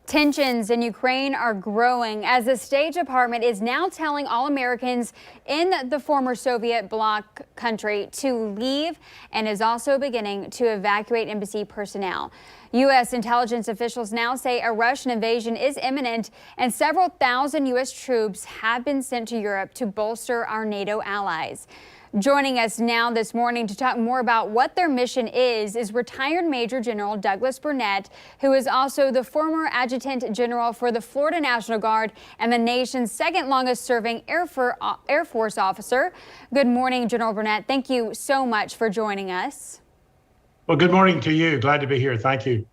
Tensions in Ukraine are growing as the State Department is now telling all Americans in the former Soviet bloc country to leave and is also beginning to evacuate embassy personnel. U.S. intelligence officials now say a Russian invasion is imminent and several thousand U.S. troops have been sent to Europe to bolster our NATO allies. Joining us now this morning to talk more about what their mission is retired Major General Douglas Burnett, who is also the former Adjutant General for the Florida National Guard and the nation's second longest serving Air Force officer. Good morning, General Burnett. Thank you so much for joining us. Well, good morning to you. Glad to be here. Thank you.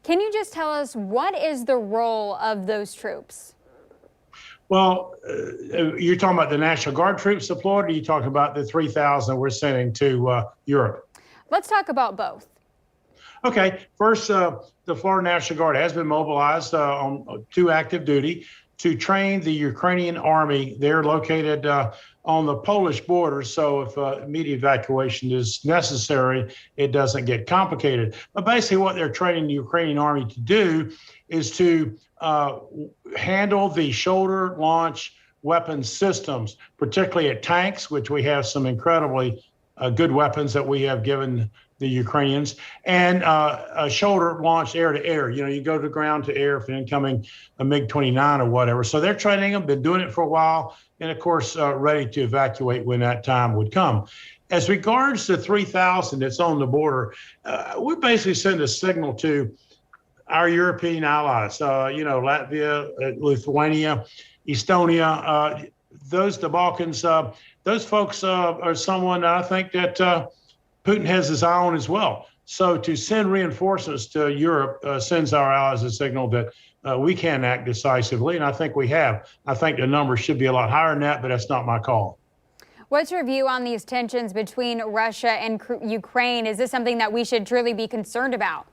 Can you just tell us what is the role of those troops? Well, you're talking about the National Guard troops deployed, or are you talking about the 3,000 we're sending to Europe? Let's talk about both. Okay. First, the Florida National Guard has been mobilized to active duty to train the Ukrainian army. They're located on the Polish border, so if immediate evacuation is necessary, it doesn't get complicated. But basically what they're training the Ukrainian army to do is to handle the shoulder launch weapon systems, particularly at tanks, which we have some incredibly good weapons that we have given the Ukrainians, and a shoulder launch air to air. You know, you go to ground to air for incoming a MiG-29 or whatever. So they're training them, been doing it for a while, and of course, ready to evacuate when that time would come. As regards to 3,000 that's on the border, we basically send a signal to our European allies, Latvia, Lithuania, Estonia, the Balkans, those folks are someone I think that Putin has his eye on as well. So to send reinforcements to Europe sends our allies a signal that we can act decisively, and I think we have. I think the numbers should be a lot higher than that, but that's not my call. What's your view on these tensions between Russia and Ukraine? Is this something that we should truly be concerned about?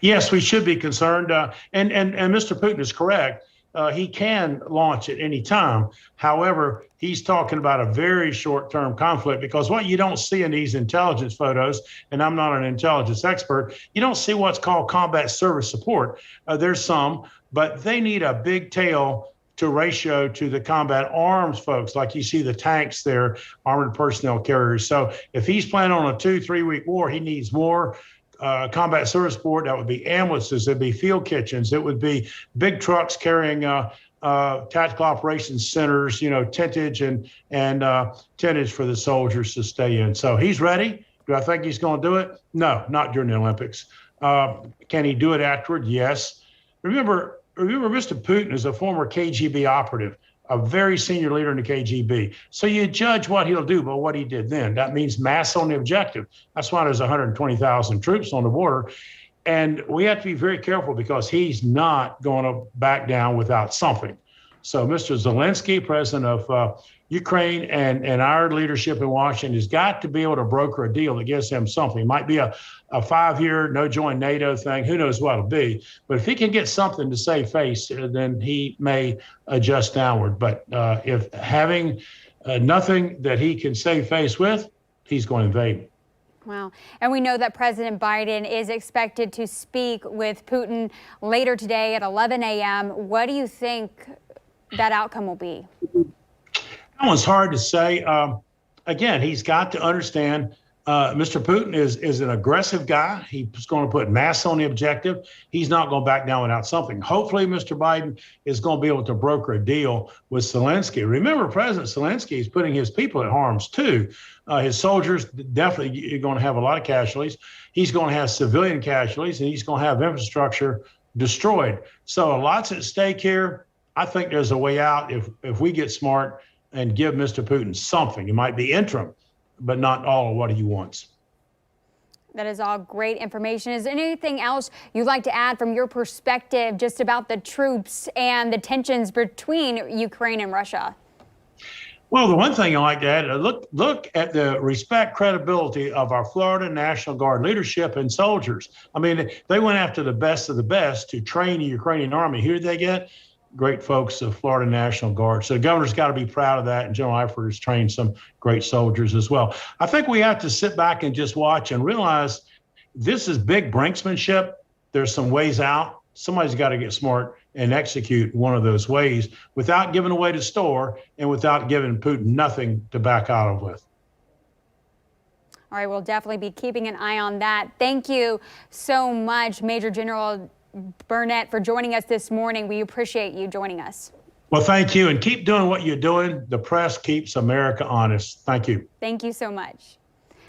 Yes, we should be concerned. And Mr. Putin is correct. He can launch at any time. However, he's talking about a very short-term conflict, because what you don't see in these intelligence photos, and I'm not an intelligence expert, you don't see what's called combat service support. There's some, but they need a big tail to ratio to the combat arms folks, like you see the tanks there, armored personnel carriers. So if he's planning on a 2-3 week war, he needs more combat service support. That would be ambulances, it'd be field kitchens, it would be big trucks carrying tactical operations centers, tentage and tentage for the soldiers to stay in. So he's ready. Do I think he's going to do it? No, not during the Olympics. Can he do it afterward? Yes. Remember, Mr. Putin is a former KGB operative, a very senior leader in the KGB. So you judge what he'll do by what he did then. That means mass on the objective. That's why there's 120,000 troops on the border. And we have to be very careful, because he's not going to back down without something. So Mr. Zelensky, president of Ukraine, and our leadership in Washington has got to be able to broker a deal that gives him something. It might be a 5-year no join NATO thing. Who knows what it'll be? But if he can get something to save face, then he may adjust downward. But if having nothing that he can save face with, he's going to invade. Wow. And we know that President Biden is expected to speak with Putin later today at 11 a.m. What do you think that outcome will be? That one's hard to say. Again, he's got to understand Mr. Putin is an aggressive guy. He's going to put mass on the objective. He's not going to back down without something. Hopefully, Mr. Biden is going to be able to broker a deal with Zelensky. Remember, President Zelensky is putting his people at harms too. His soldiers definitely are going to have a lot of casualties. He's going to have civilian casualties, and he's going to have infrastructure destroyed. So lots at stake here. I think there's a way out if we get smart and give Mr. Putin something. It might be interim, but not all of what he wants. That is all great information. Is there anything else you'd like to add from your perspective just about the troops and the tensions between Ukraine and Russia? Well, the one thing I like to add, look at the respect, credibility of our Florida National Guard leadership and soldiers. I mean, they went after the best of the best to train the Ukrainian army. Who did they get? Great folks of Florida National Guard. So the governor's got to be proud of that, and General Eifert has trained some great soldiers as well. I think we have to sit back and just watch and realize this is big brinksmanship. There's some ways out. somebody's got to get smart and execute one of those ways without giving away the store and without giving Putin nothing to back out of with. All right, we'll definitely be keeping an eye on that. Thank you so much, Major General Burnett, for joining us this morning. We appreciate you joining us. Well, thank you, and keep doing what you're doing. The press keeps America honest. Thank you. Thank you so much.